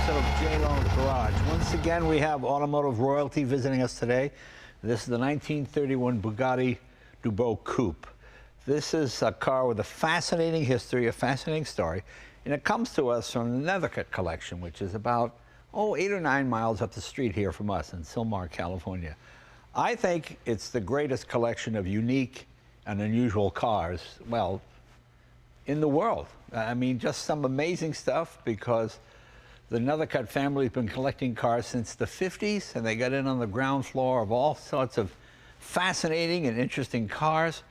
episode of Jay Leno's Garage. Once again, we have automotive royalty visiting us today. This is the 1931 Bugatti Dubo Coupe. This is a car with a fascinating history, a fascinating story, and it comes to us from the Nethercutt Collection, which is about, 8 or 9 miles up the street here from us in Sylmar, California. I think it's the greatest collection of unique and unusual cars, well, in the world. I mean, just some amazing stuff, because the Nethercutt family has been collecting cars since the 50s, and they got in on the ground floor of all sorts of fascinating and interesting cars.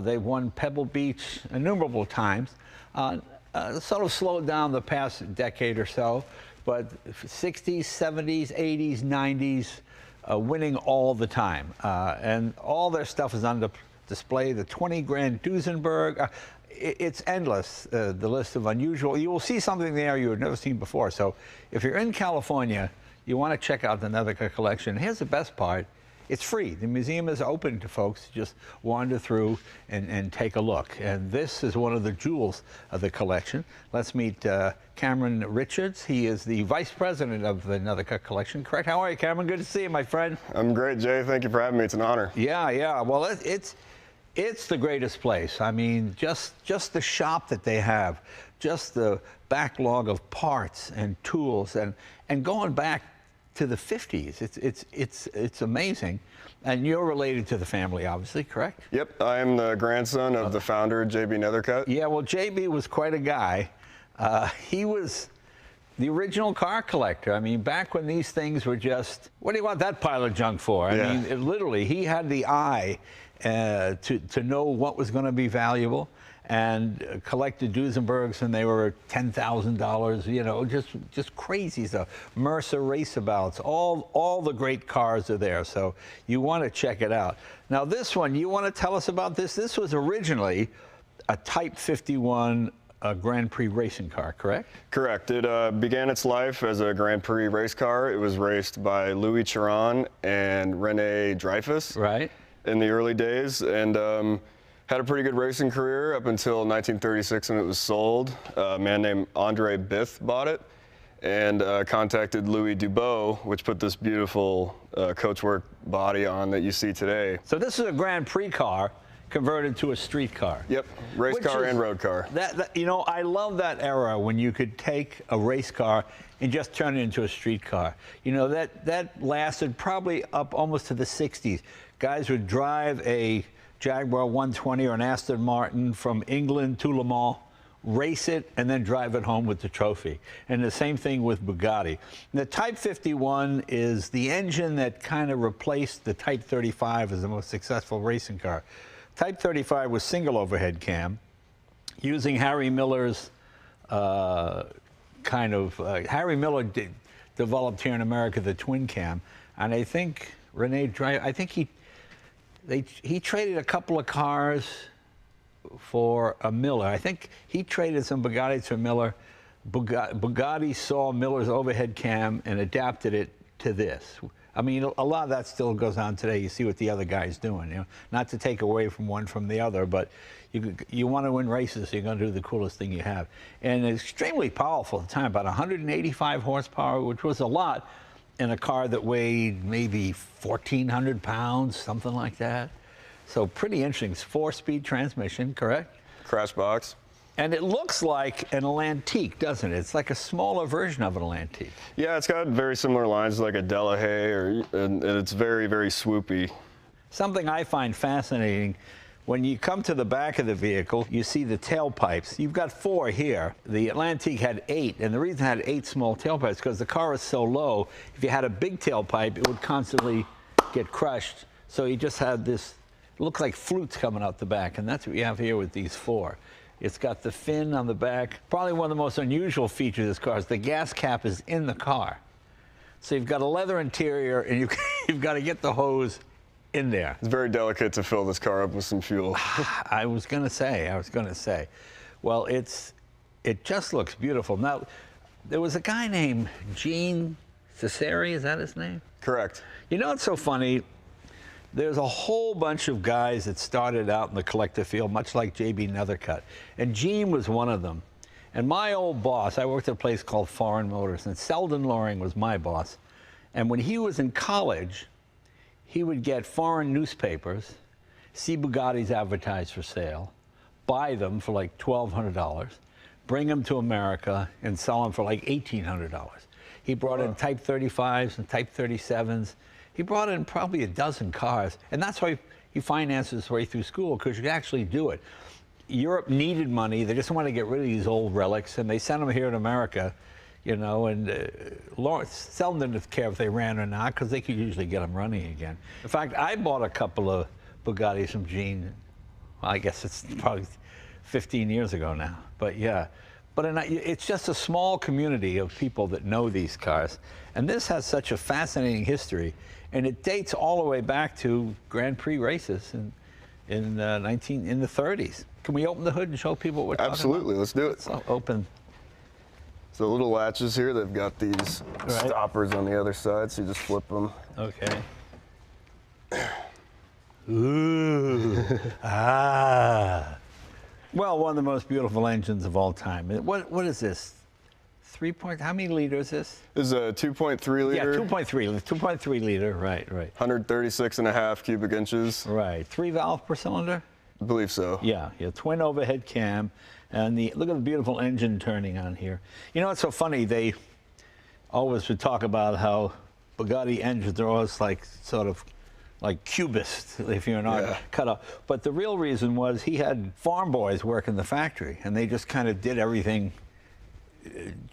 They've won Pebble Beach innumerable times. Sort of slowed down the past decade or so, but 60s, 70s, 80s, 90s, winning all the time. And all their stuff is on display. The 20 grand Duesenberg. It's endless, the list of unusual. You will see something there you have never seen before. So if you're in California, you want to check out the Nethercutt Collection. Here's the best part. It's free. The museum is open to folks to just wander through and take a look. And this is one of the jewels of the collection. Let's meet Cameron Richards. He is the vice president of the Nethercutt Collection. Correct? How are you, Cameron? Good to see you, my friend. I'm great, Jay. Thank you for having me. It's an honor. Yeah. Well, it's the greatest place. I mean, just the shop that they have, just the backlog of parts and tools, and going back to the 50s. It's amazing. And you're related to the family, obviously, correct? Yep, I am the grandson of the founder, J.B. Nethercutt. Yeah, well, J.B. was quite a guy. He was the original car collector. I mean, back when these things were just, what do you want that pile of junk for? I mean, literally, he had the eye to know what was going to be valuable, and collected Duesenbergs, and they were $10,000, you know, just crazy stuff. Mercer raceabouts, all the great cars are there, so you want to check it out. Now this one, you want to tell us about this? This was originally a Type 51 Grand Prix racing car, correct? Correct. It began its life as a Grand Prix race car. It was raced by Louis Chiron and Rene Dreyfus. Right. In the early days, and had a pretty good racing career up until 1936 when it was sold. A man named Andre Bith bought it and contacted Louis Dubo, which put this beautiful coachwork body on that you see today. So this is a Grand Prix car converted to a street car. Yep, race car and road car. You know, I love that era when you could take a race car and just turn it into a street car. You know, that lasted probably up almost to the 60s. Guys would drive a Jaguar 120 or an Aston Martin from England to Le Mans, race it, and then drive it home with the trophy. And the same thing with Bugatti. The Type 51 is the engine that kind of replaced the Type 35 as the most successful racing car. Type 35 was single overhead cam, using Harry Miller's Harry Miller developed here in America the twin cam, and I think he traded a couple of cars for a Miller. I think he traded some Bugattis for Miller. Bugatti saw Miller's overhead cam and adapted it to this. I mean, a lot of that still goes on today. You see what the other guy's doing, you know, not to take away from one from the other, but you want to win races, so you're going to do the coolest thing you have. And it's extremely powerful at the time, about 185 horsepower, which was a lot in a car that weighed maybe 1,400 pounds, something like that. So pretty interesting. It's 4-speed transmission, correct? Crash box. And it looks like an Atlantique, doesn't it? It's like a smaller version of an Atlantique. Yeah, it's got very similar lines like a Delahaye, and it's very, very swoopy. Something I find fascinating, when you come to the back of the vehicle, you see the tailpipes. You've got 4 here. The Atlantique had 8, and the reason it had 8 small tailpipes is because the car is so low. If you had a big tailpipe, it would constantly get crushed. So you just had this, it looked like flutes coming out the back, and that's what you have here with these 4. It's got the fin on the back. Probably one of the most unusual features of this car is the gas cap is in the car. So you've got a leather interior, and you've got to get the hose in there. It's very delicate to fill this car up with some fuel. I was going to say. Well, it just looks beautiful. Now, there was a guy named Gene Cesari, is that his name? Correct. You know what's so funny? There's a whole bunch of guys that started out in the collector field, much like J.B. Nethercutt. And Gene was one of them. And my old boss, I worked at a place called Foreign Motors, and Selden Loring was my boss. And when he was in college, he would get foreign newspapers, see Bugattis advertised for sale, buy them for like $1,200, bring them to America, and sell them for like $1,800. He brought in Type 35s and Type 37s. He brought in probably a dozen cars, and that's why he financed his way through school, because you could actually do it. Europe needed money. They just wanted to get rid of these old relics, and they sent them here in America, you know, and Selden didn't care if they ran or not, because they could usually get them running again. In fact, I bought a couple of Bugattis from Gene. Well, I guess it's probably 15 years ago now, but yeah. But it's just a small community of people that know these cars. And this has such a fascinating history, and it dates all the way back to Grand Prix races in the 30s. Can we open the hood and show people what we're talking about? Absolutely, let's do it. Let's open. So little latches here, they've got these stoppers on the other side, so you just flip them. Okay. Ooh, ah. Well, one of the most beautiful engines of all time. What is this? How many liters is this? This is a 2.3 liter. Yeah, 2.3 liter, right. 136.5 cubic inches. Right, 3 valve per cylinder? I believe so. Yeah, twin overhead cam. And look at the beautiful engine turning on here. You know, it's so funny, they always would talk about how Bugatti engines are always like sort of like cubist, if you're not cut off. But the real reason was he had farm boys work in the factory, and they just kind of did everything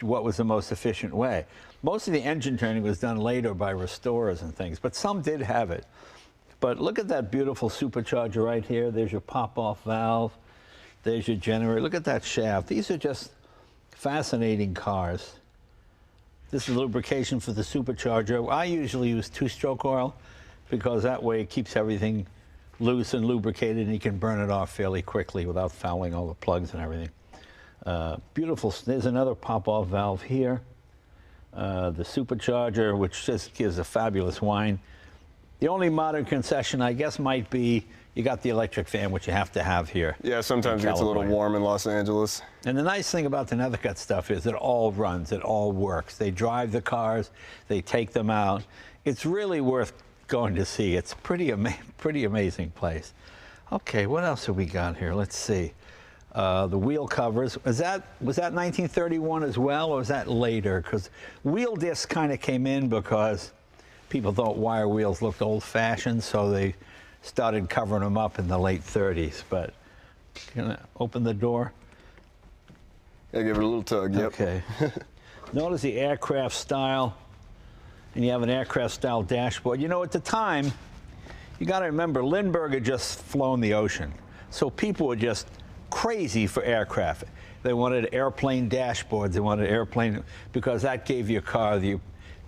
what was the most efficient way. Most of the engine turning was done later by restorers and things, but some did have it. But look at that beautiful supercharger right here. There's your pop-off valve. There's your generator. Look at that shaft. These are just fascinating cars. This is lubrication for the supercharger. I usually use 2-stroke oil, because that way it keeps everything loose and lubricated, and you can burn it off fairly quickly without fouling all the plugs and everything. Beautiful. There's another pop-off valve here. The supercharger, which just gives a fabulous whine. The only modern concession, I guess, might be you got the electric fan, which you have to have here. Yeah, sometimes it gets a little warm in Los Angeles. And the nice thing about the Nethercutt stuff is it all runs, it all works. They drive the cars, they take them out. It's really worth going to see. It's pretty amazing place. Okay, what else have we got here? Let's see. The wheel covers. Was that 1931 as well, or was that later? Because wheel discs kind of came in because people thought wire wheels looked old-fashioned, so they started covering them up in the late 30s. But can I open the door? Yeah, give it a little tug. Yep. Okay. Notice the aircraft style, and you have an aircraft style dashboard. You know, at the time, you got to remember, Lindbergh had just flown the ocean, so people were just crazy for aircraft. They wanted airplane dashboards. They wanted airplane, because that gave your car the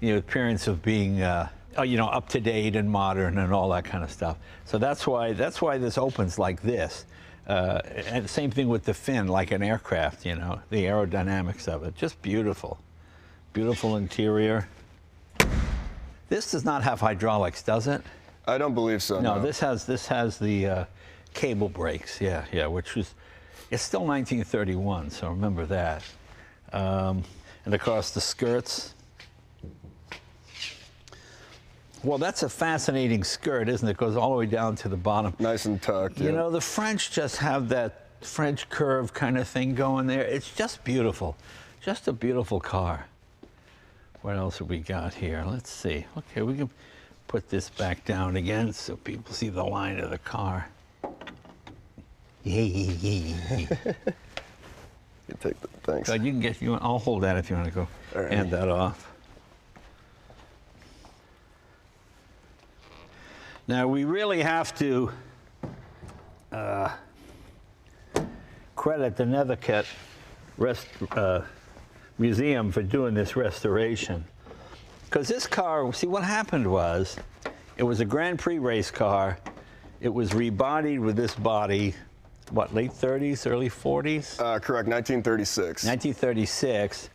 appearance of being up to date and modern and all that kind of stuff. So that's why this opens like this. And the same thing with the fin, like an aircraft. You know, the aerodynamics of it, just beautiful, beautiful interior. This does not have hydraulics, does it? I don't believe so. No, this has the cable brakes. Yeah, which was, it's still 1931, so remember that. And of course the skirts. Well, that's a fascinating skirt, isn't it? It goes all the way down to the bottom. Nice and tucked. You know, the French just have that French curve kind of thing going there. It's just beautiful. Just a beautiful car. What else have we got here? Let's see. Okay, we can put this back down again so people see the line of the car. You take that, thanks. God, I'll hold that if you want to go hand that off. Now, we really have to credit the Nethercutt Museum for doing this restoration. Because this car, see, what happened was, it was a Grand Prix race car. It was rebodied with this body, what, late 30s, early 40s? Correct, 1936. 1936.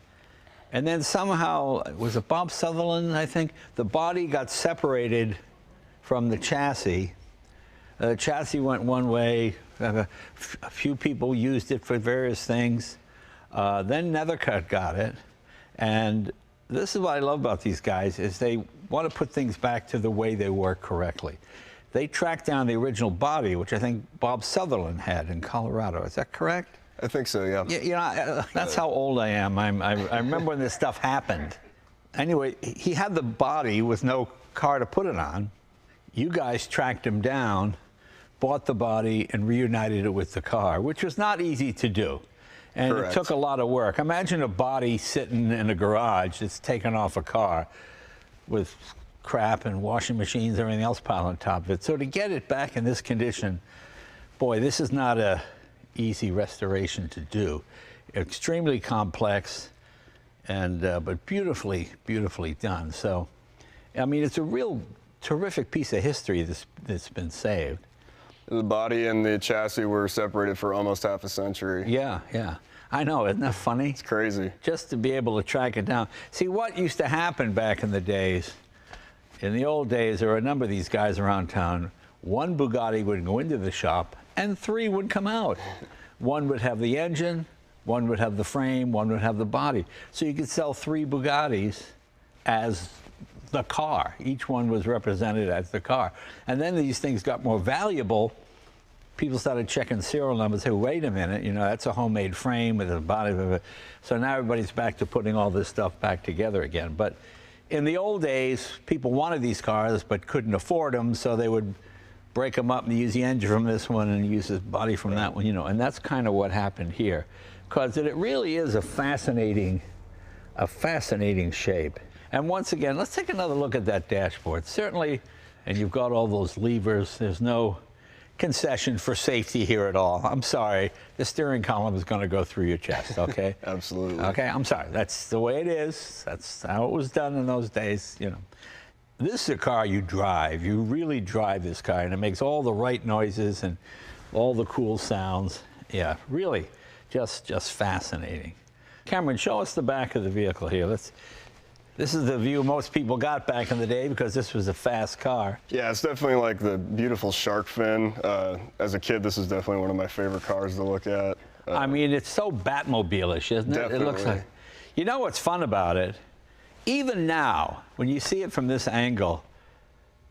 And then somehow, was it Bob Sutherland, I think? The body got separated from the chassis. The chassis went one way. A few people used it for various things. Then Nethercutt got it. And this is what I love about these guys, is they want to put things back to the way they were correctly. They tracked down the original body, which I think Bob Sutherland had in Colorado. Is that correct? I think so, yeah. You know, that's how old I am. I remember when this stuff happened. Anyway, he had the body with no car to put it on. You guys tracked him down, bought the body, and reunited it with the car, which was not easy to do. And Correct. It took a lot of work. Imagine a body sitting in a garage that's taken off a car with crap and washing machines and everything else piled on top of it. So to get it back in this condition, boy, this is not a easy restoration to do. Extremely complex, and but beautifully, beautifully done. So, I mean, it's a real terrific piece of history that's been saved. The body and the chassis were separated for almost half a century. Yeah, yeah. I know, isn't that funny? It's crazy. Just to be able to track it down. See, what used to happen back in the days, in the old days, there were a number of these guys around town. One Bugatti would go into the shop, and 3 would come out. One would have the engine, one would have the frame, one would have the body. So you could sell 3 Bugattis as the car. Each one was represented as the car. And then these things got more valuable. People started checking serial numbers. Say, wait a minute, you know, that's a homemade frame with a body. So now everybody's back to putting all this stuff back together again. But in the old days, people wanted these cars but couldn't afford them, so they would break them up and use the engine from this one and use the body from that one, you know. And that's kind of what happened here, because it really is a fascinating shape. And once again, let's take another look at that dashboard. Certainly, and you've got all those levers. There's no concession for safety here at all. I'm sorry. The steering column is going to go through your chest, okay? Absolutely. Okay, I'm sorry. That's the way it is. That's how it was done in those days, you know. This is a car you drive. You really drive this car, and it makes all the right noises and all the cool sounds. Yeah, really, just fascinating. Cameron, show us the back of the vehicle here. This is the view most people got back in the day because this was a fast car. Yeah, it's definitely like the beautiful shark fin. As a kid, this is definitely one of my favorite cars to look at. I mean, it's so Batmobile-ish, isn't it? Definitely. It looks like. You know what's fun about it? Even now, when you see it from this angle,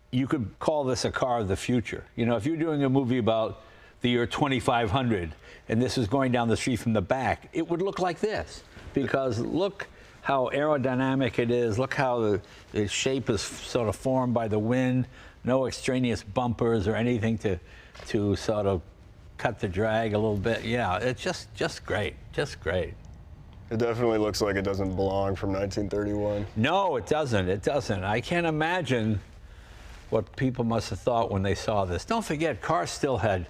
you could call this a car of the future. You know, if you're doing a movie about the year 2500 and this is going down the street from the back, it would look like this, because look how aerodynamic it is. Look how the shape is sort of formed by the wind. No extraneous bumpers or anything to sort of cut the drag a little bit. Yeah, it's just great, just great. It definitely looks like it doesn't belong from 1931. No, it doesn't. It doesn't. I can't imagine what people must have thought when they saw this. Don't forget, cars still had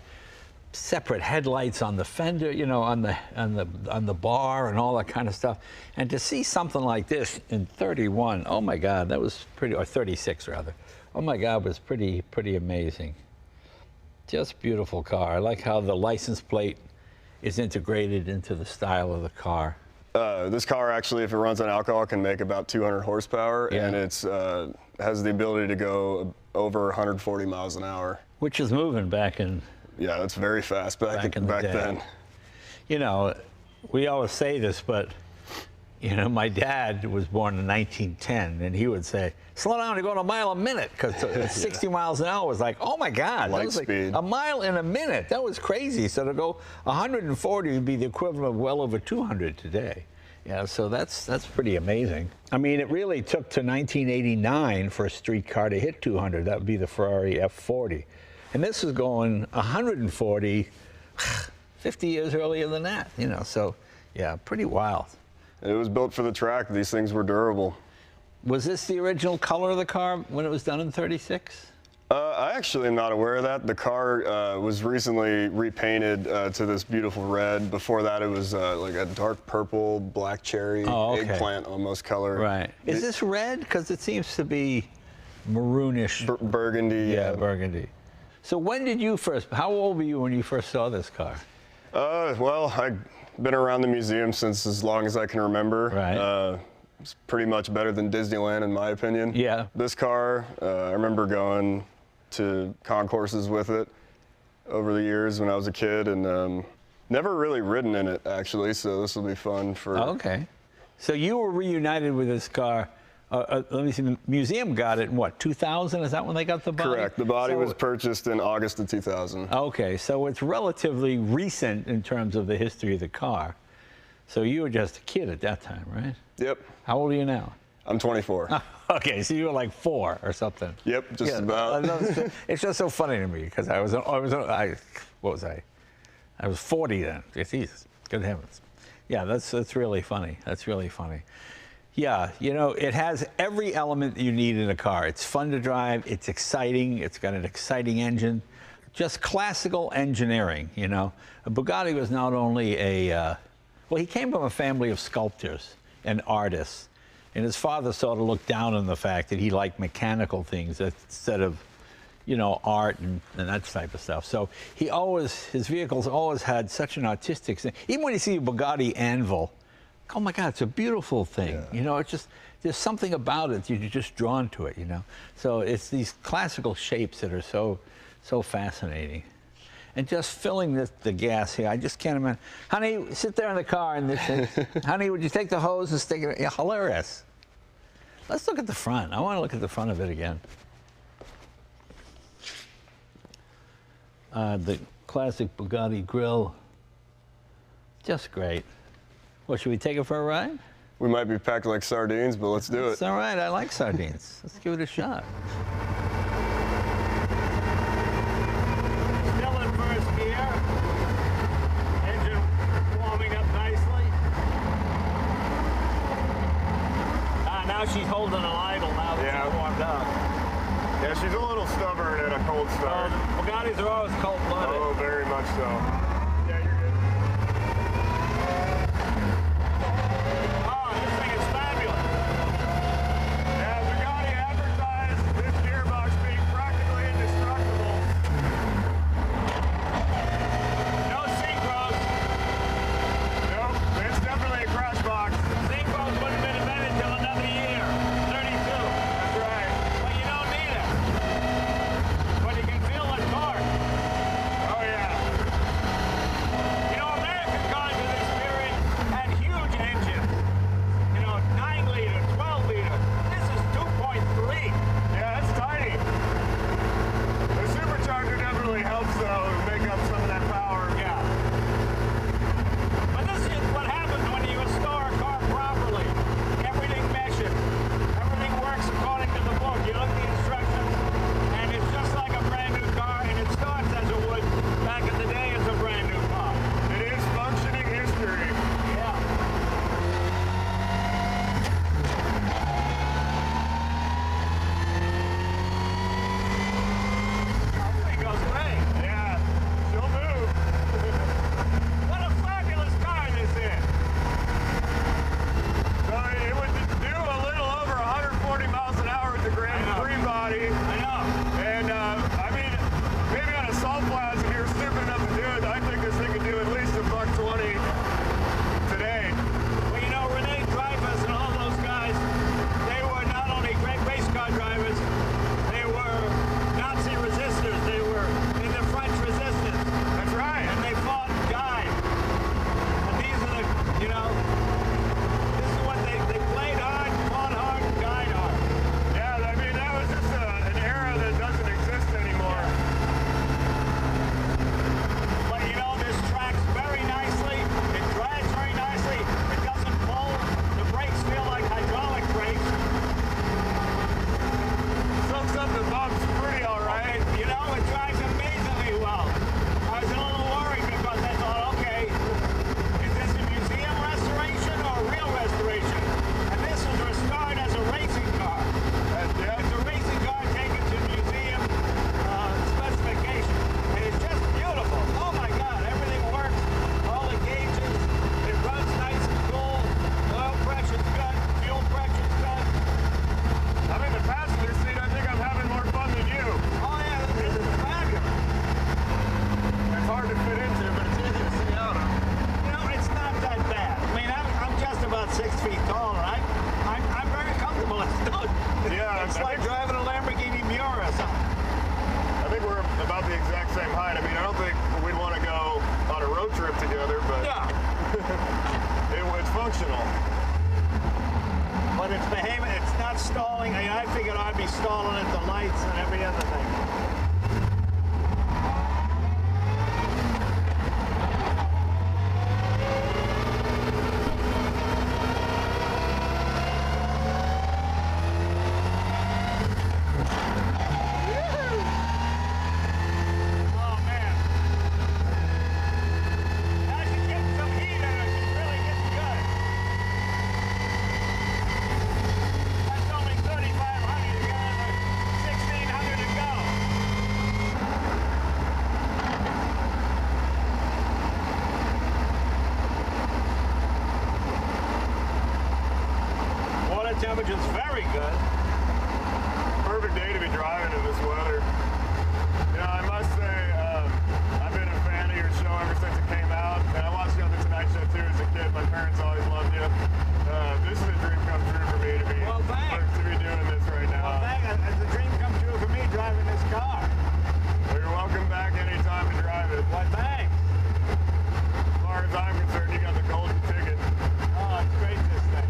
separate headlights on the fender, you know, on the bar and all that kind of stuff. And to see something like this in 31, oh my God, that was pretty, or 36 rather. Oh my God, it was pretty amazing. Just beautiful car. I like how the license plate is integrated into the style of the car. This car actually, if it runs on alcohol, can make about 200 horsepower, Yeah. and it's has the ability to go over 140 miles an hour. Which is moving back in. Yeah, that's very fast back in the day. then. You know, we always say this, but, you know, my dad was born in 1910, and he would say, slow down to go to a mile a minute, because 60 miles an hour was like, oh my God, that was like speed. a mile in a minute. That was crazy. So to go 140 would be the equivalent of well over 200 today. Yeah, so that's pretty amazing. I mean, it really took to 1989 for a street car to hit 200. That would be the Ferrari F40. And this is going 140, 50 years earlier than that, you know, so yeah, pretty wild. It was built for the track. These things were durable. Was this the original color of the car when it was done in 36? I actually am not aware of that. The car was recently repainted to this beautiful red. Before that, it was like a dark purple, black cherry, eggplant almost color. Right. Is this red? Because it seems to be maroonish. Burgundy. Yeah, burgundy. So when did you first, how old were you when you first saw this car? Well, I've been around the museum since as long as I can remember. Right. It's pretty much better than Disneyland, in my opinion. Yeah. This car, I remember going to concourses with it over the years when I was a kid, and Never really ridden in it, actually, so this will be fun for... Okay. So you were reunited with this car. Let me see, the museum got it in what, 2000? Is that when they got the body? Correct. The body was purchased in August of 2000. Okay, so it's relatively recent in terms of the history of the car. So you were just a kid at that time, right? Yep. How old are you now? I'm 24. Okay, so you were like 4 or something. Yep, just about. It's just so funny to me because what was I? I was 40 then. Jesus, good heavens. Yeah, that's really funny. That's really funny. Yeah, you know, it has every element that you need in a car. It's fun to drive. It's exciting. It's got an exciting engine. Just classical engineering, you know. Bugatti was not only well, he came from a family of sculptors and artists. And his father sort of looked down on the fact that he liked mechanical things instead of, you know, art and that type of stuff. So his vehicles always had such an artistic thing. Even when you see a Bugatti anvil, oh my God, it's a beautiful thing. Yeah. You know, it's just, there's something about it, you're just drawn to it, you know. So it's these classical shapes that are so fascinating. And just filling the gas here, I just can't imagine. Honey, sit there in the car and honey, would you take the hose and stick it? Yeah, hilarious. Let's look at the front. I want to look at the front of it again. The classic Bugatti grille, just great. Well, should we take it for a ride? We might be packed like sardines, but let's do it. It's all right, I like sardines. Let's give it a shot. Still in first gear. Engine warming up nicely. Now she's holding an idle now that she's warmed up. Yeah, she's a little stubborn at a cold start. Bugattis are always cold-blooded. Oh, very much so. Yeah, you're good. Oh, this thing is fabulous. Yeah, Bugatti advertised this gearbox being practically indestructible. No synchros. Nope, it's definitely a crash box. Synchros wouldn't have been invented until another year, 32. That's right. Well, you don't need it. But you can feel it torque. Oh, yeah. figured I'd be stalling at the lights and every other thing. Temperature's very good. Perfect day to be driving in this weather. You know, I must say, I've been a fan of your show ever since it came out, and I watched you on the Tonight Show too as a kid. My parents always loved you. This is a dream come true for me to be doing this right now. Well, thanks. It's a dream come true for me driving this car. Well, you're welcome back anytime to drive it. Well, thanks. As far as I'm concerned, you got the golden ticket. Oh, it's great, this thing.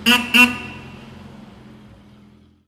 Mm-hmm.